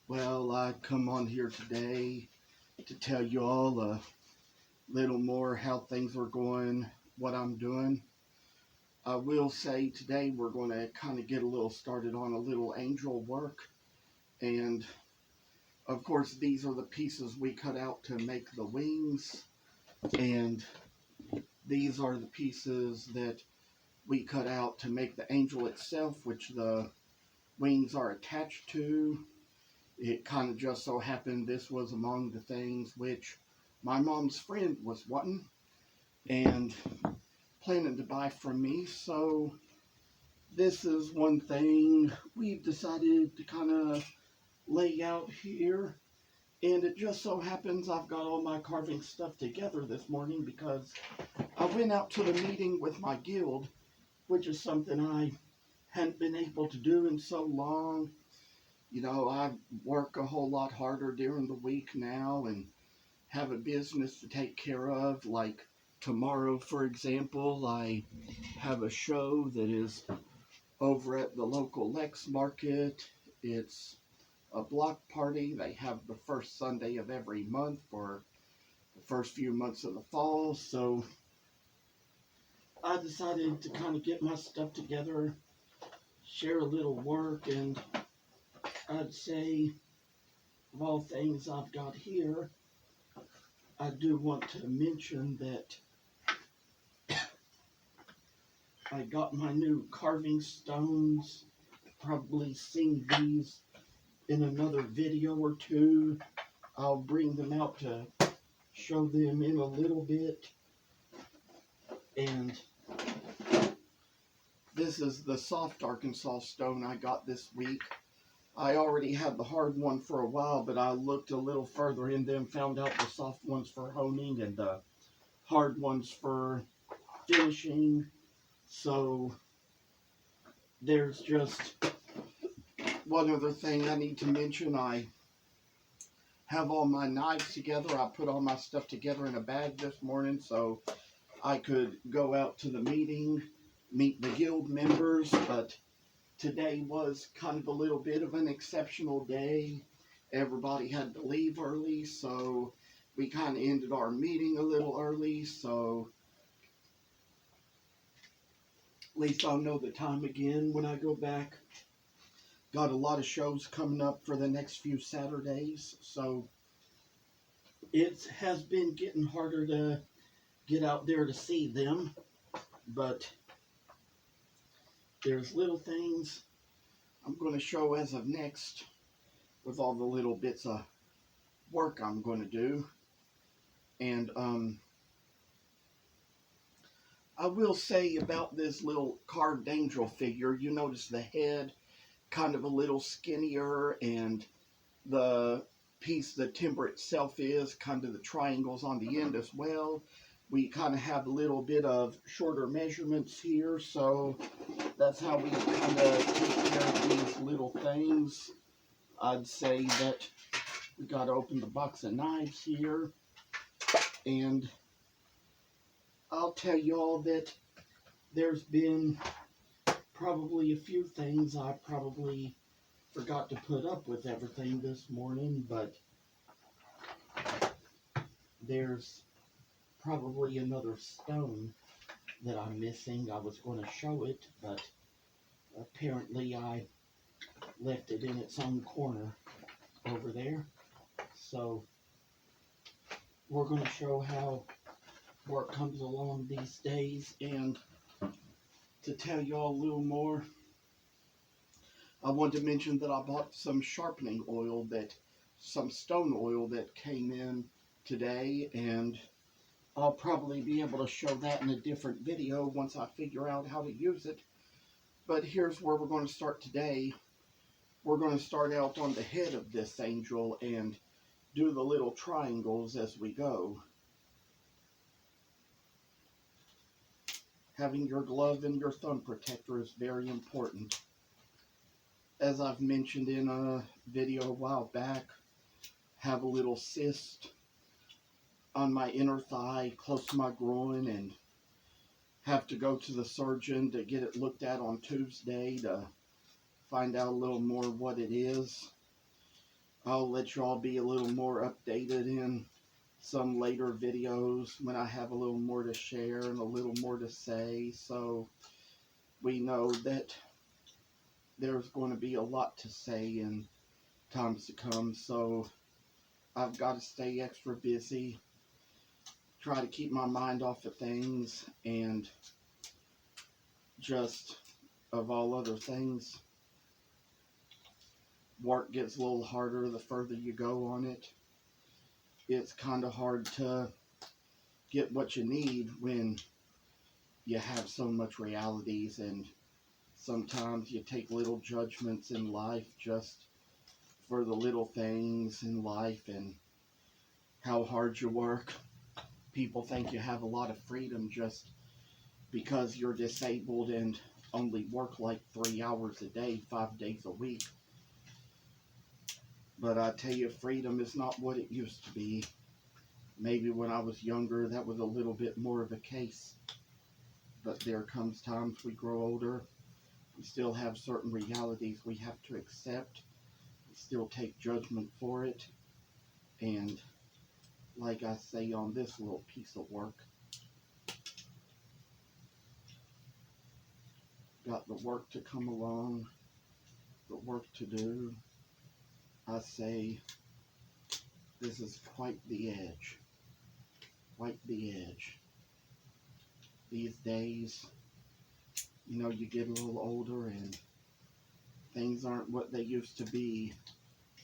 Well, I come on here today to tell you all a little more how things are going, what I'm doing. I will say today we're going to kind of get a little started on a little angel work. And of course, these are the pieces we cut out to make the wings. And these are the pieces that we cut out to make the angel itself, which the wings are attached to. It kind of just so happened this was among the things which my mom's friend was wanting and planning to buy from me. So this is one thing we've decided to kind of lay out here. And it just so happens I've got all my carving stuff together this morning because I went out to the meeting with my guild, which is something I hadn't been able to do in so long. You know, I work a whole lot harder during the week now and have a business to take care of. Like tomorrow, for example, I have a show that is over at the local Lex Market. It's a block party. They have the first Sunday of every month for the first few months of the fall. So I decided to kind of get my stuff together, share a little work, and I'd say, of all things I've got here, I do want to mention that I got my new carving stones. Probably seen these in another video or two. I'll bring them out to show them in a little bit. And this is the soft Arkansas stone I got this week. I already had the hard one for a while, but I looked a little further in them, found out the soft ones for honing and the hard ones for finishing. So there's just one other thing I need to mention. I have all my knives together. I put all my stuff together in a bag this morning so I could go out to the meeting, meet the guild members, but today was kind of a little bit of an exceptional day. Everybody had to leave early, so we kind of ended our meeting a little early, so at least I'll know the time again when I go back. Got a lot of shows coming up for the next few Saturdays, so it has been getting harder to get out there to see them, but there's little things I'm going to show as of next with all the little bits of work I'm going to do. And I will say about this little carved angel figure, you notice the head kind of a little skinnier, and the piece, the timber itself is kind of the triangles on the end as well. We kind of have a little bit of shorter measurements here, so that's how we kind of take care of these little things. I'd say that we got to open the box of knives here, and I'll tell y'all that there's been probably a few things I probably forgot to put up with everything this morning, but there's probably another stone that I'm missing. I was going to show it, but apparently I left it in its own corner over there. So we're going to show how work comes along these days. And to tell y'all a little more, I want to mention that I bought some sharpening oil, some stone oil that came in today, and I'll probably be able to show that in a different video once I figure out how to use it. But here's where we're going to start today. We're going to start out on the head of this angel and do the little triangles as we go. Having your glove and your thumb protector is very important. As I've mentioned in a video a while back, have a little cyst on my inner thigh close to my groin and have to go to the surgeon to get it looked at on Tuesday to find out a little more what it is. I'll let y'all be a little more updated in some later videos when I have a little more to share and a little more to say. So we know that there's going to be a lot to say in times to come. So I've got to stay extra busy, try to keep my mind off of things, and just, of all other things, work gets a little harder the further you go on it. It's kind of hard to get what you need when you have so much realities, and sometimes you take little judgments in life just for the little things in life and how hard you work. People think you have a lot of freedom just because you're disabled and only work like 3 hours a day, 5 days a week. But I tell you, freedom is not what it used to be. Maybe when I was younger, that was a little bit more of a case. But there comes times we grow older. We still have certain realities we have to accept. We still take judgment for it. And like I say on this little piece of work, got the work to come along, the work to do. I say, this is quite the edge. Quite the edge. These days, you know, you get a little older and things aren't what they used to be.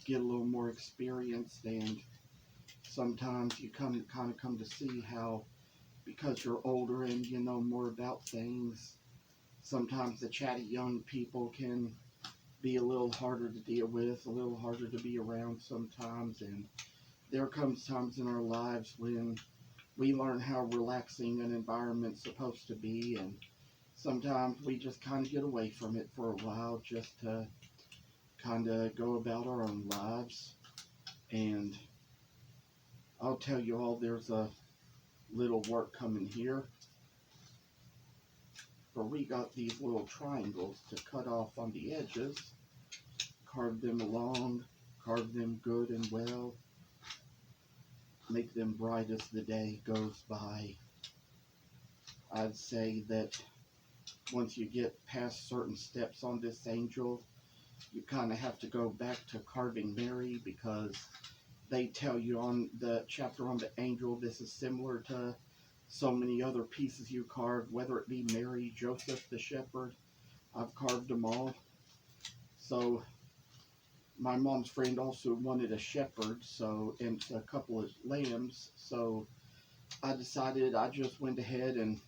Get a little more experienced, and sometimes you kind of come to see how, because you're older and you know more about things, sometimes the chatty young people can be a little harder to deal with, a little harder to be around sometimes. And there comes times in our lives when we learn how relaxing an environment's supposed to be, and sometimes we just kind of get away from it for a while just to kind of go about our own lives. And I'll tell you all, there's a little work coming here, for we got these little triangles to cut off on the edges, carve them along, carve them good and well, make them bright as the day goes by. I'd say that once you get past certain steps on this angel, you kind of have to go back to carving Mary, because they tell you on the chapter on the angel, this is similar to so many other pieces you carved, whether it be Mary, Joseph, the shepherd. I've carved them all. So my mom's friend also wanted a shepherd, so, and a couple of lambs. So I decided, I just went ahead and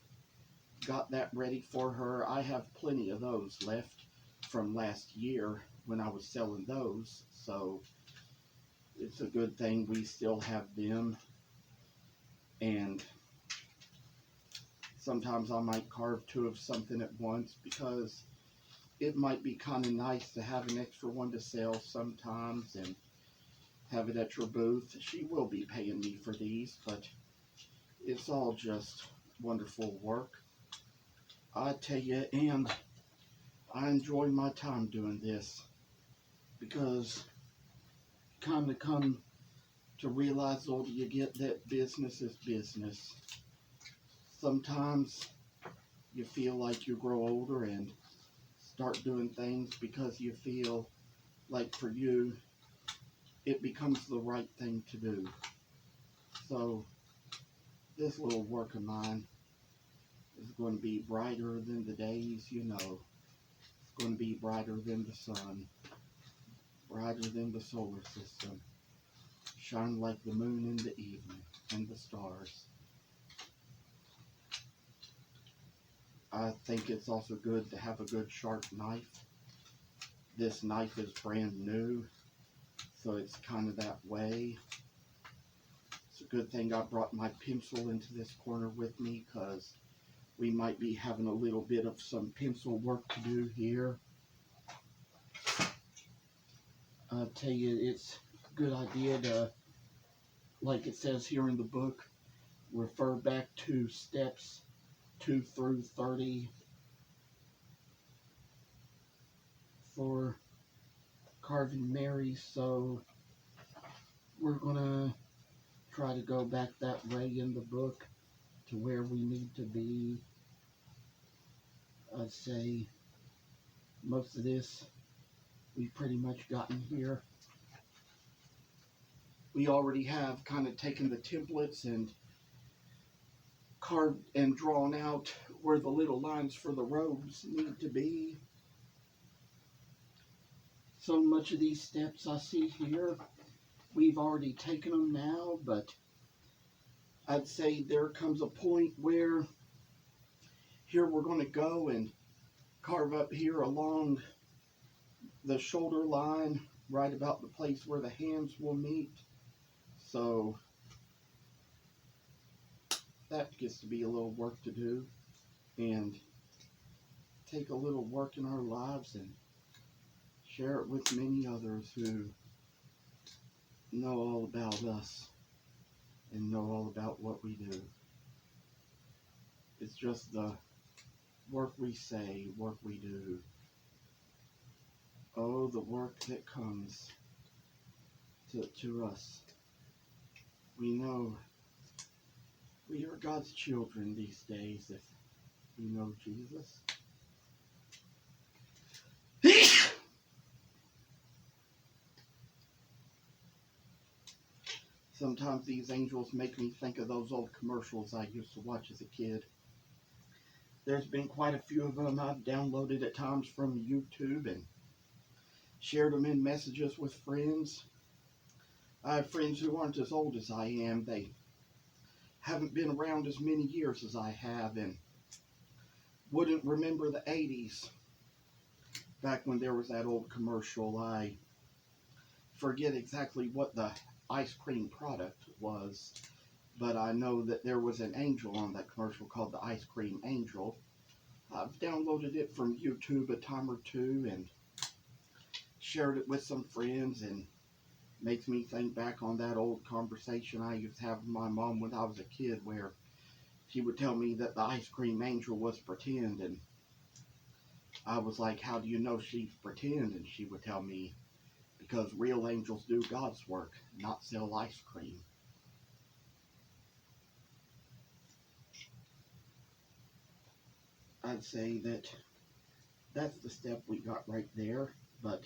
got that ready for her. I have plenty of those left from last year when I was selling those. So it's a good thing we still have them. And sometimes I might carve two of something at once, because it might be kind of nice to have an extra one to sell sometimes and have it at your booth. She will be paying me for these, but it's all just wonderful work, I tell you. And I enjoy my time doing this, because kind of come to realize the older you get that business is business. Sometimes you feel like you grow older and start doing things because you feel like for you it becomes the right thing to do. So this little work of mine is going to be brighter than the days, you know. It's going to be brighter than the sun, brighter than the solar system, shine like the moon in the evening and the stars. I think it's also good to have a good sharp knife. This knife is brand new, so it's kind of that way. It's a good thing I brought my pencil into this corner with me, because we might be having a little bit of some pencil work to do here. I'll tell you, it's a good idea to, like it says here in the book, refer back to steps 2 through 30 for carving Mary. So we're going to try to go back that way in the book to where we need to be. I'd say most of this we've pretty much gotten here. We already have kind of taken the templates and carved and drawn out where the little lines for the robes need to be. So much of these steps I see here, we've already taken them now, but I'd say there comes a point where here we're going to go and carve up here along the shoulder line, right about the place where the hands will meet. So that gets to be a little work to do, and take a little work in our lives and share it with many others who know all about us and know all about what we do. It's just the work we say, work we do. Oh, the work that comes to us. We know we are God's children these days if we know Jesus. Sometimes these angels make me think of those old commercials I used to watch as a kid. There's been quite a few of them I've downloaded at times from YouTube and shared them in messages with friends. I have friends who aren't as old as I am. They haven't been around as many years as I have and wouldn't remember the 80s. Back when there was that old commercial, I forget exactly what the ice cream product was, but I know that there was an angel on that commercial called the Ice Cream Angel. I've downloaded it from YouTube a time or two and shared it with some friends, and makes me think back on that old conversation I used to have with my mom when I was a kid, where she would tell me that the ice cream angel was pretend, and I was like, how do you know she's pretend? And she would tell me, because real angels do God's work, not sell ice cream. I'd say that that's the step we got right there, but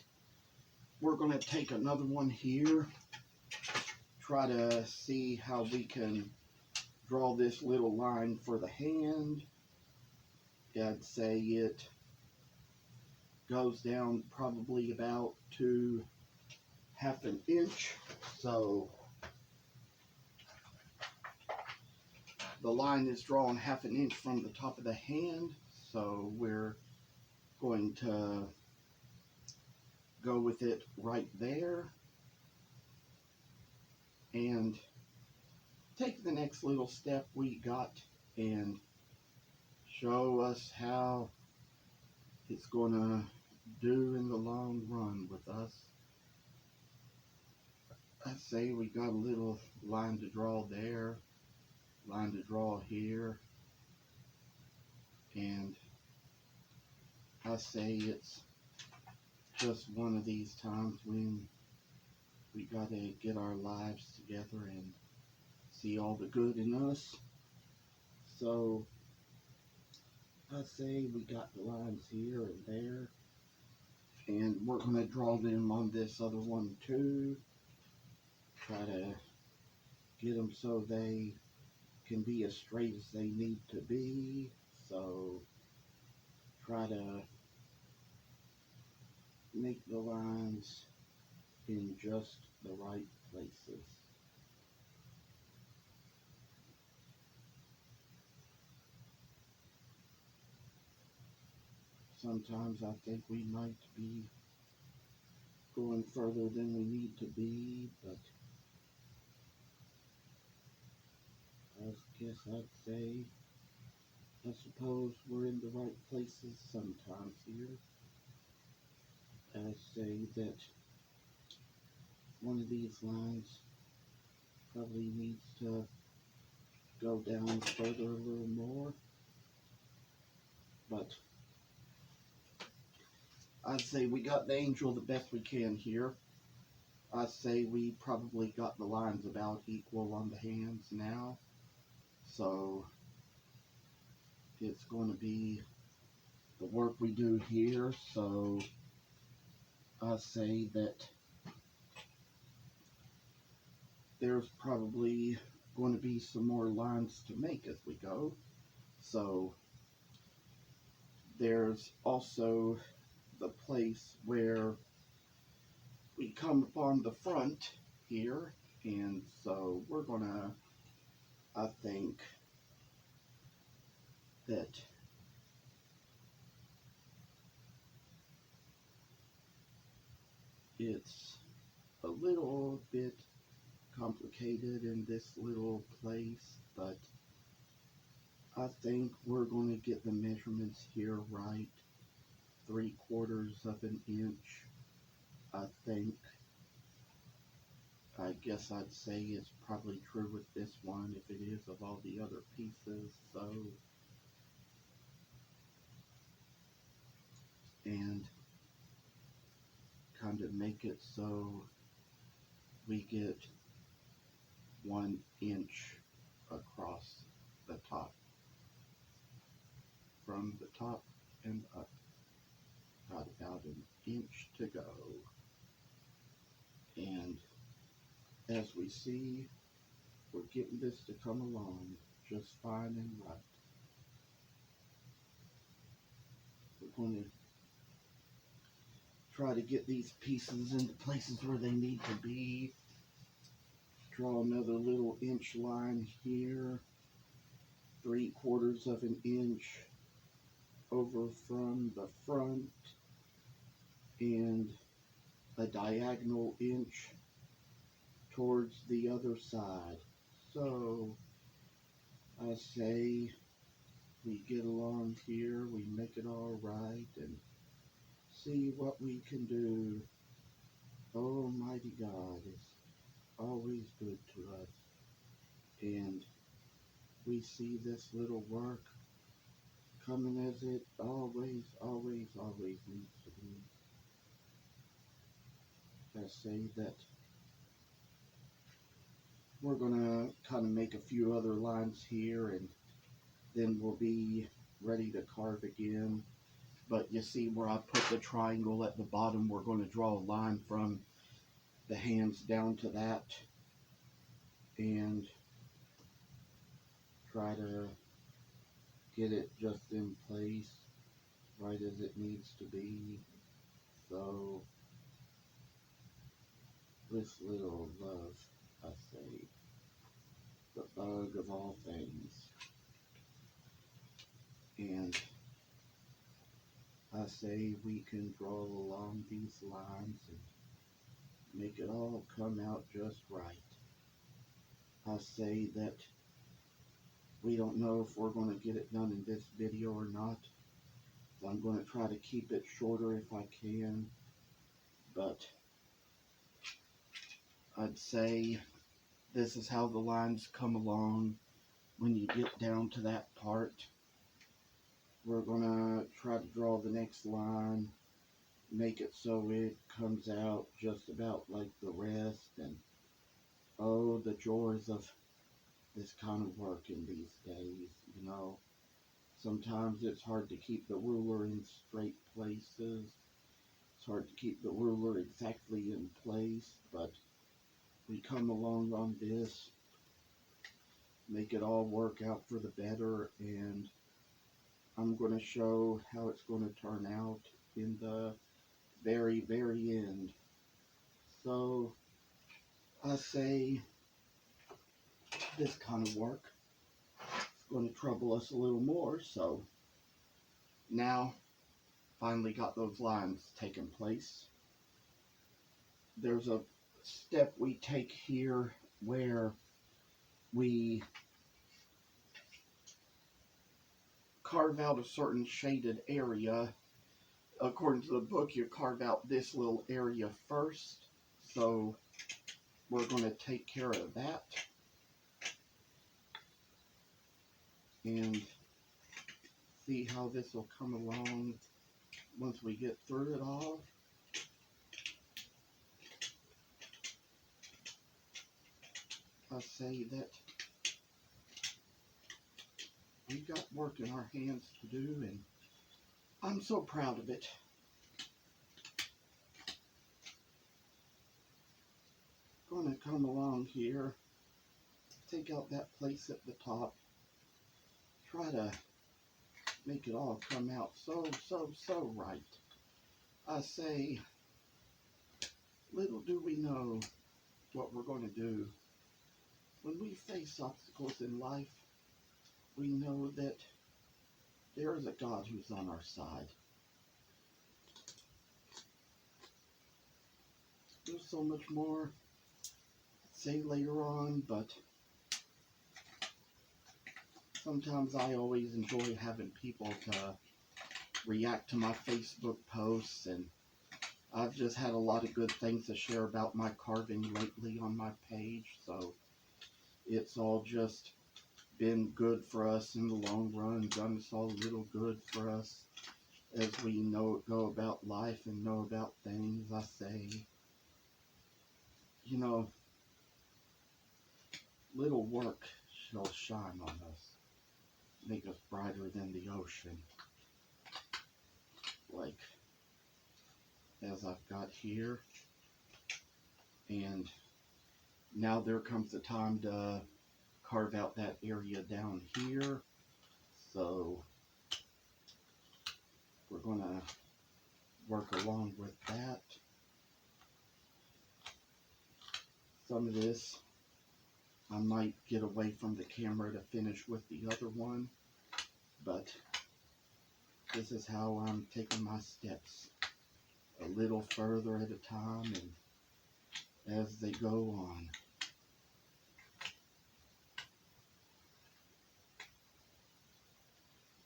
we're going to take another one here, try to see how we can draw this little line for the hand. I'd say it goes down probably about to half an inch, so the line is drawn half an inch from the top of the hand, so we're going to go with it right there and take the next little step we got and show us how it's going to do in the long run with us. I say we got a little line to draw there, line to draw here, and I say it's just one of these times when we got to get our lives together and see all the good in us. So I say we got the lines here and there, and we're going to draw them on this other one too. Try to get them so they can be as straight as they need to be. So try to make the lines in just the right places. Sometimes I think we might be going further than we need to be, but I guess I'd say, I suppose we're in the right places sometimes here. I say that one of these lines probably needs to go down further a little more, but I'd say we got the angel the best we can here. I say we probably got the lines about equal on the hands now. So it's going to be the work we do here. So I say that there's probably going to be some more lines to make as we go. So there's also the place where we come upon the front here, and so we're gonna, I think that it's a little bit complicated in this little place, but I think we're going to get the measurements here right. 3/4 of an inch. I guess I'd say it's probably true with this one if it is of all the other pieces. So, and kind of make it so we get 1 inch across the top, from the top and up. Got about 1 inch to go. And as we see, we're getting this to come along just fine and right. We're going to try to get these pieces into places where they need to be. Draw another little inch line here. 3/4 of an inch over from the front, and a diagonal inch towards the other side. So I say we get along here, we make it all right, and see what we can do. Almighty God is always good to us, and we see this little work coming as it always needs to be. I say that we're gonna kind of make a few other lines here, and then we'll be ready to carve again. But you see where I put the triangle at the bottom, we're going to draw a line from the hands down to that and try to get it just in place right as it needs to be. So this little love, I say, the bug of all things, and I say we can draw along these lines and make it all come out just right. I say that we don't know if we're going to get it done in this video or not. So I'm going to try to keep it shorter if I can, but I'd say this is how the lines come along when you get down to that part. We're going to try to draw the next line, make it so it comes out just about like the rest, and oh, the joys of this kind of work in these days, you know. Sometimes it's hard to keep the ruler in straight places. It's hard to keep the ruler exactly in place, but we come along on this, make it all work out for the better, and I'm going to show how it's going to turn out in the very end. So I say this kind of work is going to trouble us a little more. So now finally got those lines taking place. There's a step we take here where we carve out a certain shaded area. According to the book, you carve out this little area first. So we're going to take care of that. And see how this will come along once we get through it all. I say that we got work in our hands to do, and I'm so proud of it. Gonna come along here, take out that place at the top, try to make it all come out so right. I say, little do we know what we're going to do. When we face obstacles in life, we know that there is a God who's on our side. There's so much more I'd say later on, but sometimes I always enjoy having people to react to my Facebook posts, and I've just had a lot of good things to share about my carving lately on my page, so it's all just been good for us in the long run, done us all a little good for us as we go about life and know about things. I say, you know, little work shall shine on us, make us brighter than the ocean. Like, as I've got here, and now there comes the time to carve out that area down here, so we're going to work along with that. Some of this I might get away from the camera to finish with the other one, but this is how I'm taking my steps, a little further at a time and as they go on.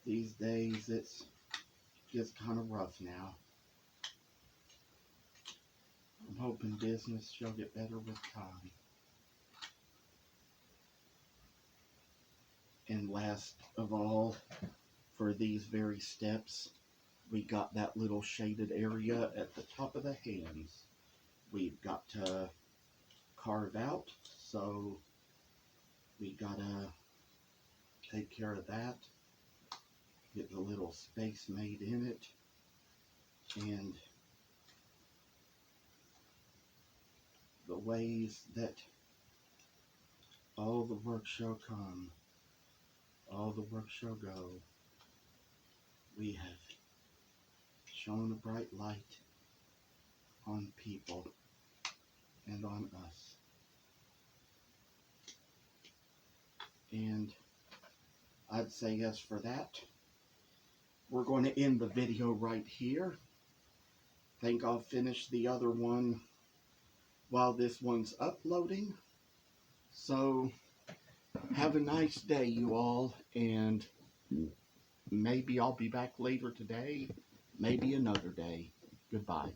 These days it's just kind of rough now. I'm hoping business shall get better with time. And last of all, for these very steps, we got that little shaded area at the top of the hands we've got to carve out, so we gotta take care of that, get the little space made in it, and the ways that all the work shall come, all the work shall go. We have shone a bright light on people and on us. And I'd say yes for that. We're going to end the video right here. Think I'll finish the other one while this one's uploading. So have a nice day, you all, and maybe I'll be back later today, maybe another day. Goodbye.